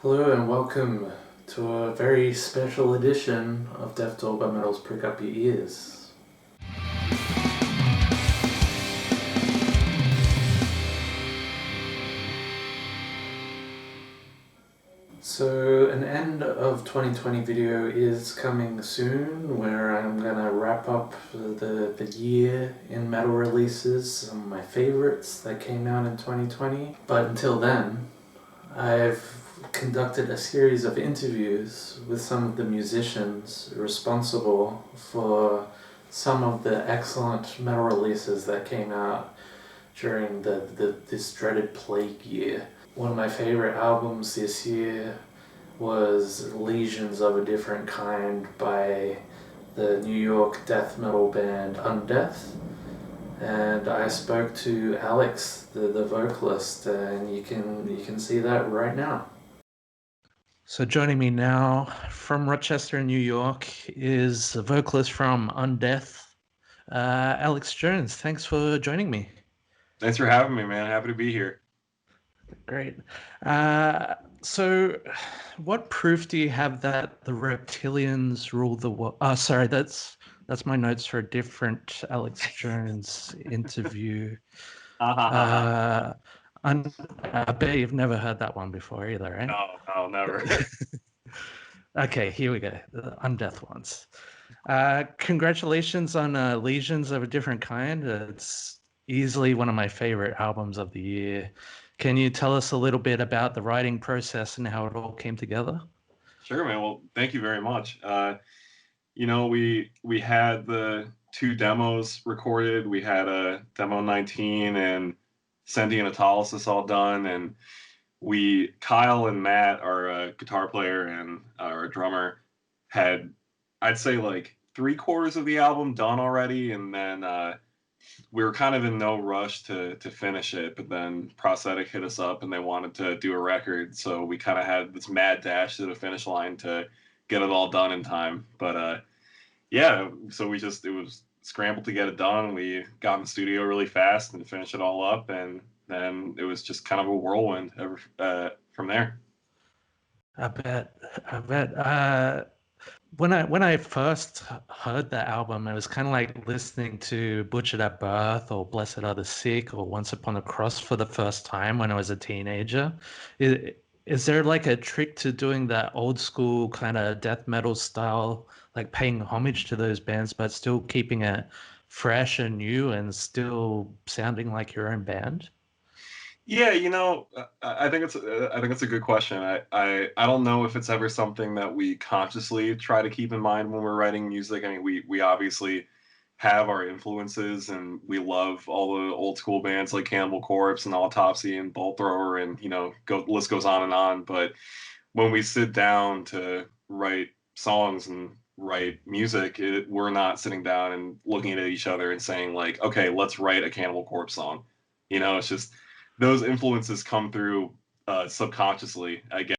Hello and welcome to a very special edition of Death Door by Metals Prick Up Your Ears. So an end of 2020 video is coming soon where I'm gonna wrap up the year in metal releases, some of my favorites that came out in 2020. But until then, I've conducted a series of interviews with some of the musicians responsible for some of the excellent metal releases that came out during this dreaded plague year. One of my favorite albums this year was Lesions of a Different Kind by the New York death metal band Undeath. And I spoke to Alex, the vocalist, and you can see that right now. So joining me now from Rochester, New York, is the vocalist from Undeath, Alex Jones. Thanks for joining me. Thanks for having me, man. Happy to be here. Great. So what proof do you have that the reptilians rule the world? Oh, sorry, that's my notes for a different Alex Jones interview. I bet you've never heard that one before either, right? No, never. Okay, here we go. The Undeath ones. Congratulations on Lesions of a Different Kind. It's easily one of my favorite albums of the year. Can you tell us a little bit about the writing process and how it all came together? Sure, man. Well, thank you very much. We had the two demos recorded. We had a demo 19 and Sentient Autolysis all done, and Kyle and Matt, our guitar player and our drummer, had, I'd say, like 3/4 of the album done already, and then we were kind of in no rush to finish it, but then Prosthetic hit us up and they wanted to do a record, so we kind of had this mad dash to the finish line to get it all done in time. But so it was scrambled to get it done. We got in the studio really fast and finished it all up, and then it was just kind of a whirlwind from there. I bet. When I first heard that album, it was kind of like listening to Butchered at Birth or Blessed Are the Sick or Once Upon a Cross for the first time when I was a teenager. Is there like a trick to doing that old school kind of death metal style, like paying homage to those bands, but still keeping it fresh and new and still sounding like your own band? Yeah, I think it's a good question. I don't know if it's ever something that we consciously try to keep in mind when we're writing music. I mean, we obviously have our influences, and we love all the old school bands like Cannibal Corpse and Autopsy and Bolt Thrower, and list goes on and on. But when we sit down to write songs and write music, we're not sitting down and looking at each other and saying like, okay, let's write a Cannibal Corpse song. It's just those influences come through subconsciously, I guess,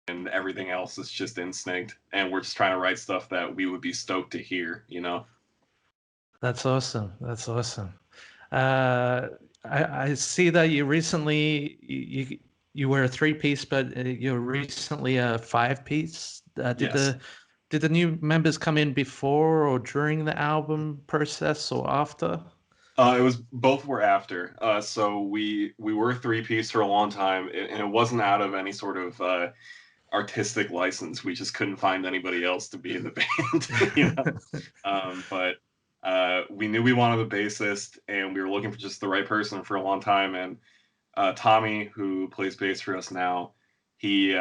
and everything else is just instinct. And we're just trying to write stuff that we would be stoked to hear, That's awesome. I see that you recently you were a 3-piece, but you're recently a 5-piece. Yes. Did the new members come in before or during the album process or after? It was both were after. So we were 3-piece for a long time, and it wasn't out of any sort of artistic license. We just couldn't find anybody else to be in the band, But we knew we wanted a bassist, and we were looking for just the right person for a long time. And Tommy, who plays bass for us now, he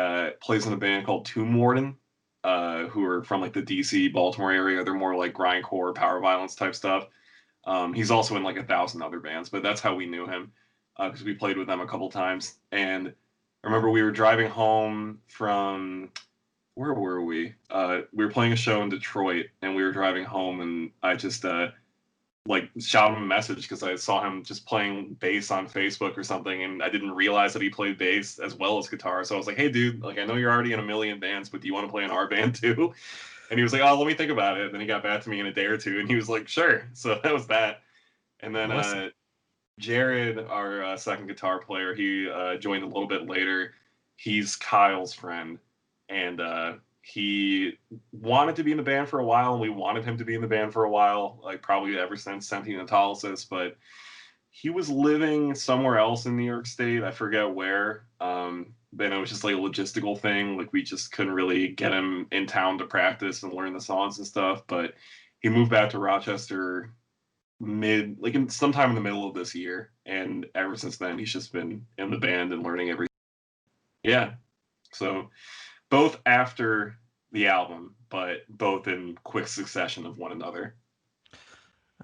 plays in a band called Tomb Warden, who are from like the DC, Baltimore area. They're more like grindcore, power violence type stuff. He's also in like 1,000 other bands, but that's how we knew him, because we played with them a couple times. And I remember we were driving home from, where were we? We were playing a show in Detroit, and we were driving home, and I just shot him a message because I saw him just playing bass on Facebook or something, and I didn't realize that he played bass as well as guitar. So I was like, hey, dude, like I know you're already in a million bands, but do you want to play in our band too? And he was like, oh, let me think about it. Then he got back to me in a day or two, and he was like, sure. So that was that. And then Jared, our second guitar player, he joined a little bit later. he's Kyle's friend, and he wanted to be in the band for a while, and we wanted him to be in the band for a while, like probably ever since Sentientalysis, but he was living somewhere else in New York State. I forget where. Then it was just like a logistical thing. Like we just couldn't really get him in town to practice and learn the songs and stuff. But he moved back to Rochester sometime in the middle of this year, and ever since then he's just been in the band and learning everything. Yeah. So both after the album, but both in quick succession of one another.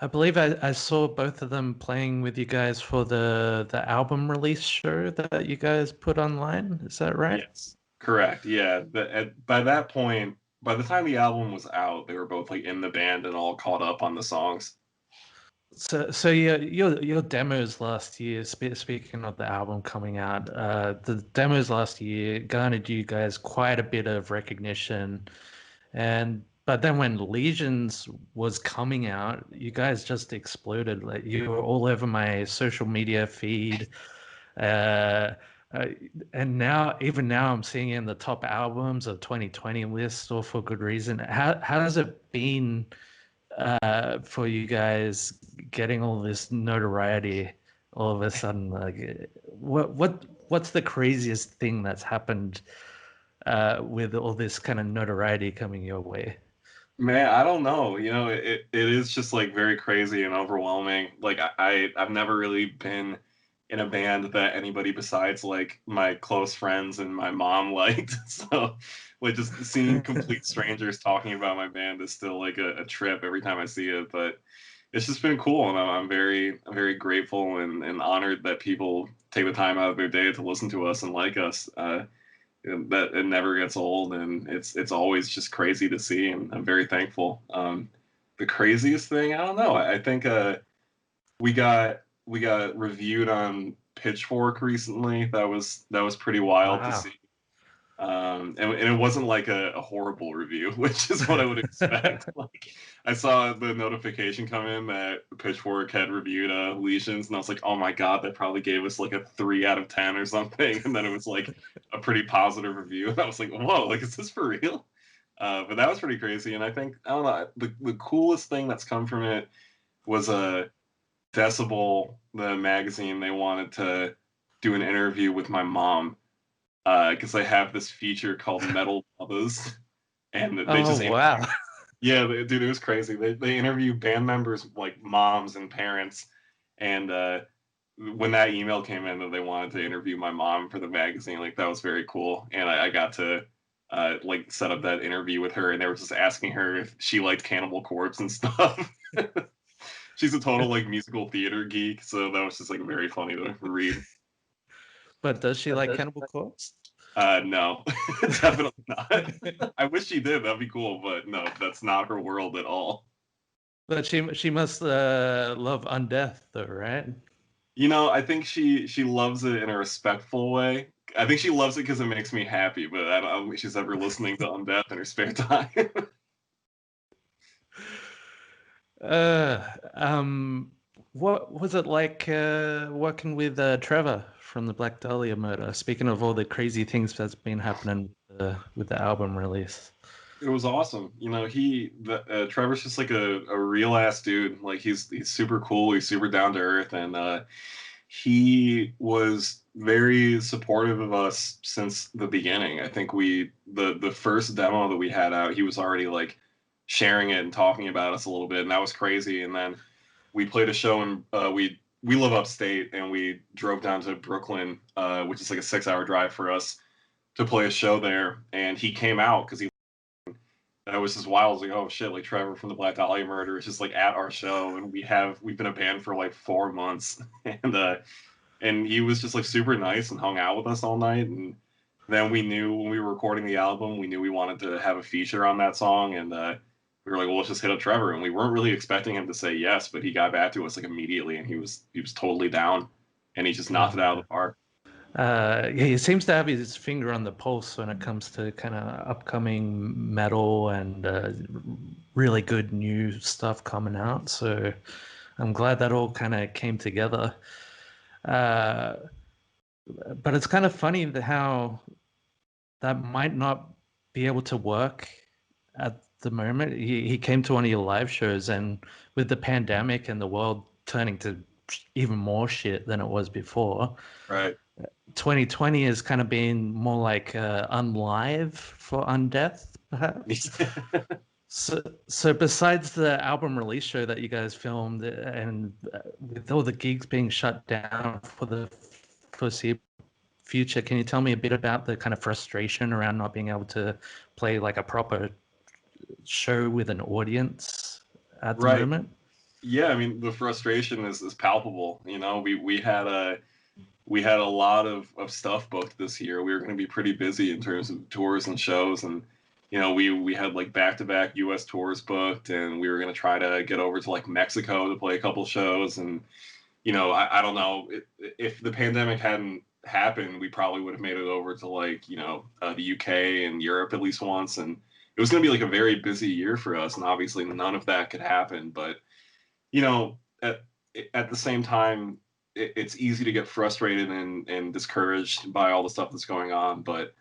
I believe I saw both of them playing with you guys for the album release show that you guys put online. Is that right? Yes, correct. Yeah, by that point, by the time the album was out, they were both like in the band and all caught up on the songs. So your demos last year. Speaking of the album coming out, the demos last year garnered you guys quite a bit of recognition, but then when Legions was coming out, you guys just exploded. Like you were all over my social media feed, and now even now I'm seeing it in the top albums of 2020 list, all for good reason. How has it been for you guys getting all this notoriety all of a sudden? Like, what's the craziest thing that's happened with all this kind of notoriety coming your way? Man, I don't know. It is just like very crazy and overwhelming. Like I've never really been in a band that anybody besides like my close friends and my mom liked. So like just seeing complete strangers talking about my band is still like a trip every time I see it. But it's just been cool, and I'm very grateful and honored that people take the time out of their day to listen to us and like us. That it never gets old, and it's always just crazy to see, and I'm very thankful. The craziest thing, I don't know. I think we got reviewed on Pitchfork recently. That was pretty wild to see. And it wasn't like a horrible review, which is what I would expect. Like I saw the notification come in that Pitchfork had reviewed Legions, and I was like, oh my god, they probably gave us like a 3 out of 10 or something. And then it was like a pretty positive review, and I was like, whoa, like is this for real? But that was pretty crazy. And I think, I don't know, the coolest thing that's come from it was Decibel, the magazine. They wanted to do an interview with my mom, because they have this feature called Metal Mothers, and they wow. Yeah, dude, it was crazy. They interview band members like moms and parents, and when that email came in that they wanted to interview my mom for the magazine, like that was very cool, and I got to like set up that interview with her, and they were just asking her if she liked Cannibal Corpse and stuff. She's a total like musical theater geek, so that was just like very funny to read. But does she like Cannibal Corpse? No, definitely not. I wish she did. That'd be cool, but no, that's not her world at all. But she must love Undeath, though, right? I think she loves it in a respectful way. I think she loves it because it makes me happy, but I don't think she's ever listening to Undeath in her spare time. What was it like working with Trevor from the Black Dahlia murder? Speaking of all the crazy things that's been happening with the album release. It was awesome. Trevor's just like a real ass dude. Like he's super cool. He's super down to earth, and he was very supportive of us since the beginning. I think the first demo that we had out, he was already like sharing it and talking about us a little bit, and that was crazy. And then we played a show, and we live upstate, and we drove down to Brooklyn, which is like a 6-hour drive for us, to play a show there. And he came out because that was just wild. I was like, oh shit, like Trevor from the Black Dahlia murder is just like at our show, and we've been a band for like 4 months, and he was just like super nice and hung out with us all night. And then we knew when we were recording the album, we knew we wanted to have a feature on that song, and we were like, well, let's just hit up Trevor. And we weren't really expecting him to say yes, but he got back to us like immediately, and he was totally down, and he just knocked it out of the park. Yeah, he seems to have his finger on the pulse when it comes to kind of upcoming metal and really good new stuff coming out. So I'm glad that all kind of came together. But it's kind of funny how that might not be able to work at the moment. He came to one of your live shows, and with the pandemic and the world turning to even more shit than it was before, Right. 2020 has kind of been more like unlive for Undeath, perhaps. So besides the album release show that you guys filmed, and with all the gigs being shut down for the foreseeable future, can you tell me a bit about the kind of frustration around not being able to play like a proper show with an audience at the Right. moment? Yeah, I mean the frustration is palpable. You know, we had a lot of stuff booked this year. We were going to be pretty busy in terms of tours and shows, and you know, we had like back-to-back U.S. tours booked, and we were going to try to get over to like Mexico to play a couple shows. And you know, I don't know if the pandemic hadn't happened, we probably would have made it over to like, you know, the UK and Europe at least once, and it was going to be like a very busy year for us, and obviously none of that could happen. But you know, at the same time, it's easy to get frustrated and discouraged by all the stuff that's going on, but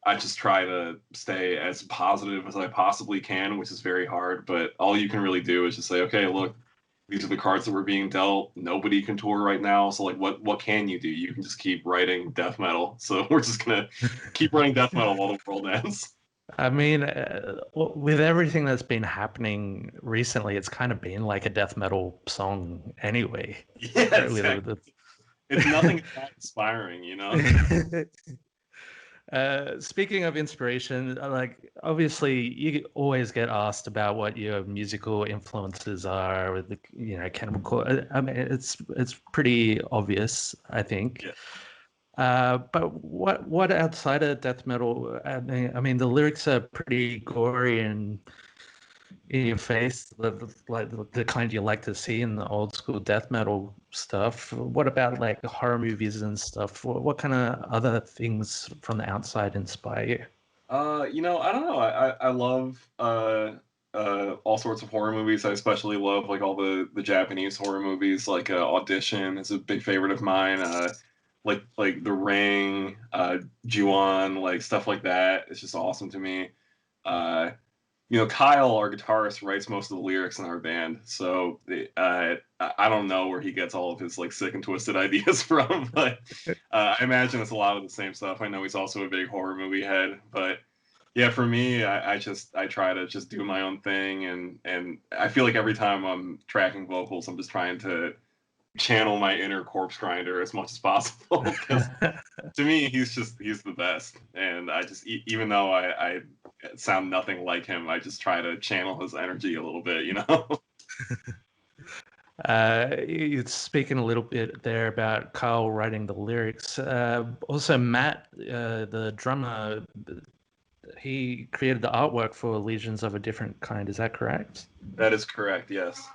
I just try to stay as positive as I possibly can, which is very hard. But all you can really do is just say, okay, look, these are the cards that were being dealt. Nobody can tour right now, so like, what can you do? You can just keep writing death metal. So we're just gonna keep writing death metal while the world ends. I mean, with everything that's been happening recently, it's kind of been like a death metal song anyway. Yeah, exactly. It's nothing that inspiring, you know. Speaking of inspiration, like obviously you always get asked about what your musical influences are with the, you know, Cannibal Corpse. I mean, it's pretty obvious, I think. Yeah. But what outside of death metal? I mean, the lyrics are pretty gory and in your face, like the kind you like to see in the old school death metal stuff. What about like horror movies and stuff? What kind of other things from the outside inspire you? You know, I don't know. I love all sorts of horror movies. I especially love like all the Japanese horror movies. Like Audition is a big favorite of mine. Like The Ring, Ju-on, like stuff like that. It's just awesome to me. Uh, you know, Kyle, our guitarist, writes most of the lyrics in our band. So I don't know where he gets all of his like sick and twisted ideas from, but I imagine it's a lot of the same stuff. I know he's also a big horror movie head, but yeah, for me, I try to just do my own thing, and I feel like every time I'm tracking vocals, I'm just trying to channel my inner corpse grinder as much as possible. Because to me, he's the best, and I just even though I sound nothing like him, I just try to channel his energy a little bit, you know. You're speaking a little bit there about Kyle writing the lyrics. Also, Matt, the drummer, he created the artwork for Legions of a Different Kind. Is that correct? That is correct, yes.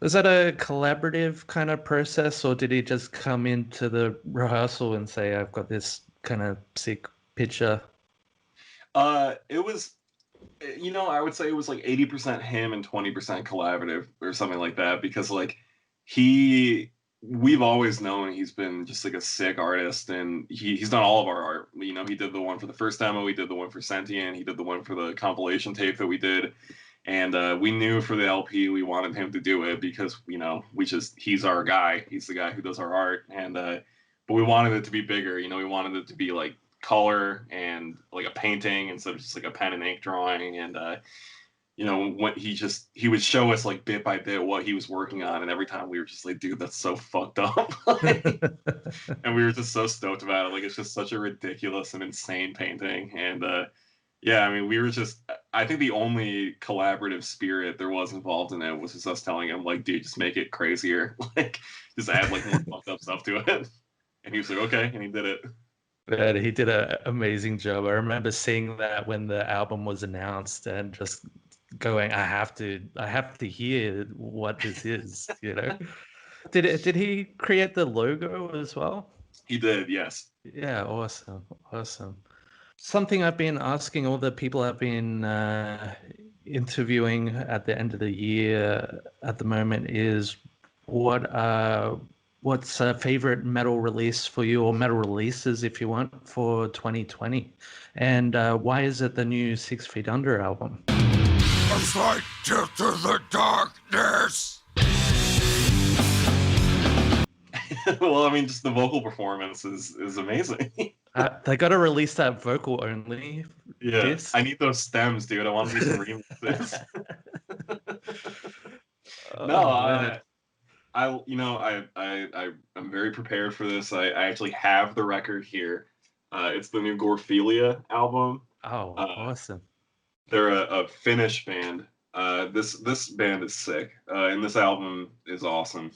Was that a collaborative kind of process, or did he just come into the rehearsal and say, I've got this kind of sick picture? It was, you know, I would say it was like 80% him and 20% collaborative or something like that, because like we've always known he's been just like a sick artist, and he's done all of our art. You know, he did the one for the first demo, he did the one for Sentient, he did the one for the compilation tape that we did. And we knew for the LP we wanted him to do it because, you know, he's our guy. He's the guy who does our art. And but we wanted it to be bigger. You know, we wanted it to be like color and like a painting instead of just like a pen and ink drawing. And you know, when he would show us like bit by bit what he was working on, and every time we were just like, dude, that's so fucked up. And we were just so stoked about it. Like, it's just such a ridiculous and insane painting. And yeah, I mean, we were just, I think the only collaborative spirit there was involved in it was just us telling him, like, dude, just make it crazier. Like, just add, like, more fucked up stuff to it. And he was like, okay, and he did it. Yeah, he did an amazing job. I remember seeing that when the album was announced and just going, I have to hear what this is, you know? Did he create the logo as well? He did, yes. Yeah, awesome. Something I've been asking all the people I've been interviewing at the end of the year at the moment is what are what's a favorite metal release for you, or metal releases if you want, for 2020? And why is it the new 6 Feet Under album? A slight tilt to the darkness. Well, I mean, just the vocal performance is amazing. They got to release that vocal only. Yeah, disc. I need those stems, dude. I want to do some remixes. No, I'm very prepared for this. I actually have the record here. It's the new Gorphilia album. Oh, awesome. They're a Finnish band. This band is sick, and this album is awesome.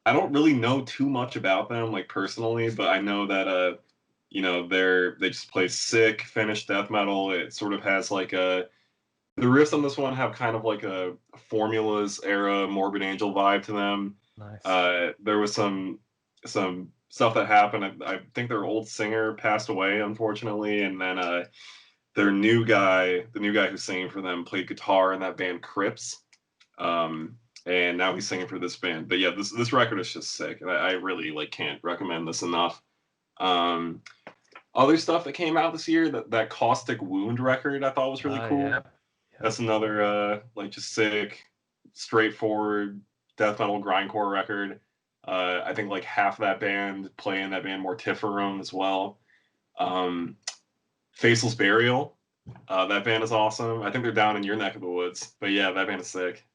I don't really know too much about them, like personally, but I know that they just play sick Finnish death metal. It sort of has like the riffs on this one have kind of like a Formulas era Morbid Angel vibe to them. Nice. There was some stuff that happened. I think their old singer passed away, unfortunately, and then the new guy who's singing for them played guitar in that band Crips. And now he's singing for this band. But yeah, this record is just sick. And I really can't recommend this enough. Other stuff that came out this year, that Caustic Wound record I thought was really cool. Yeah. That's another just sick, straightforward death metal grindcore record. I think like half that band play in that band Mortiferum as well. Faceless Burial, that band is awesome. I think they're down in your neck of the woods. But yeah, that band is sick.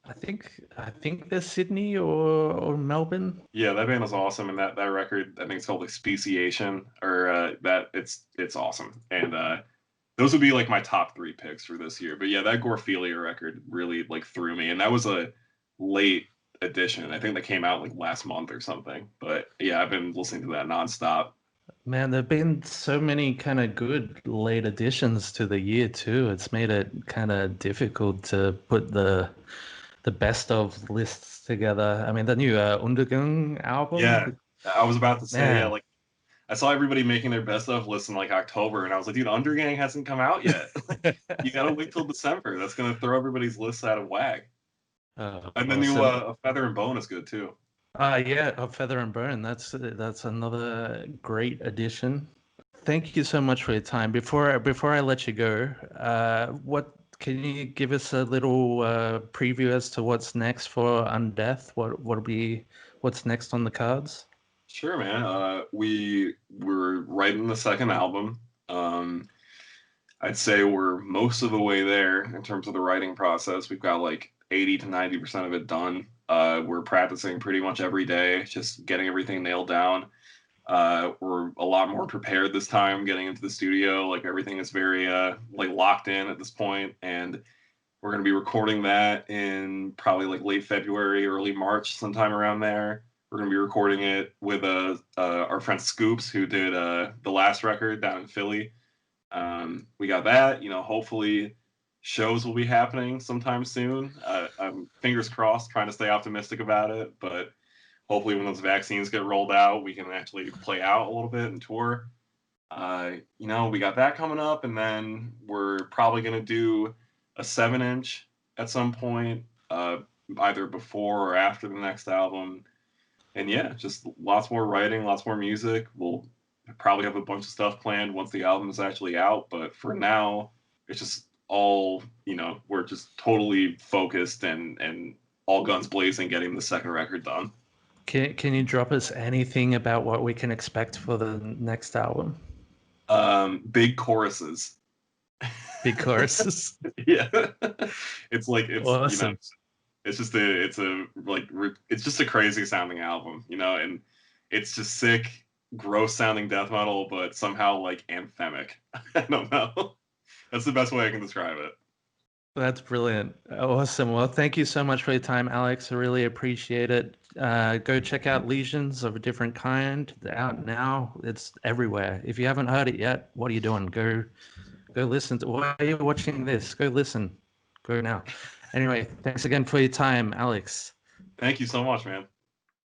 I think they're Sydney or Melbourne. Yeah, that band is awesome, and that record I think it's called like Speciation, or that it's awesome. And those would be like my top 3 picks for this year. But yeah, that Gorphilia record really threw me, and that was a late edition. I think that came out like last month or something. But yeah, I've been listening to that nonstop. Man, there've been so many kind of good late additions to the year too. It's made it kind of difficult to put the best of lists together. I mean, the new Undergang album. Yeah, I was about to say, Man. yeah, I saw everybody making their best of lists in October, and I was like, dude, Undergang hasn't come out yet. You gotta wait till December. That's gonna throw everybody's lists out of whack. And the new A Feather and Bone is good too. Yeah, A Feather and Bone. That's another great addition. Thank you so much for your time. Before I let you go, what can you give us a little preview as to what's next for Undeath? What's next on the cards? Sure, man. We're writing the second album. I'd say we're most of the way there in terms of the writing process. We've got 80 to 90% of it done. We're practicing pretty much every day, just getting everything nailed down. We're a lot more prepared this time getting into the studio. Everything is very locked in at this point, and we're going to be recording that in probably late February, early March, sometime around there. We're going to be recording it with our friend Scoops, who did the last record down in Philly. We got that. Hopefully shows will be happening sometime soon. I'm fingers crossed, trying to stay optimistic about it, but hopefully when those vaccines get rolled out, we can actually play out a little bit and tour. We got that coming up, and then we're probably going to do a 7-inch at some point, either before or after the next album. And yeah, just lots more writing, lots more music. We'll probably have a bunch of stuff planned once the album is actually out, but for now, it's just all, we're just totally focused and all guns blazing getting the second record done. Can you drop us anything about what we can expect for the next album? Big choruses. Big choruses. Yeah. It's awesome. It's just a crazy sounding album, and it's just sick, gross sounding death metal, but somehow anthemic. I don't know. That's the best way I can describe it. That's brilliant. Awesome. Well, thank you so much for your time, Alex. I really appreciate it. Go check out Lesions of a Different Kind. They're out now. It's everywhere. If you haven't heard it yet, what are you doing? Go listen. Why are you watching this? Go listen. Go now. Anyway, thanks again for your time, Alex. Thank you so much, man.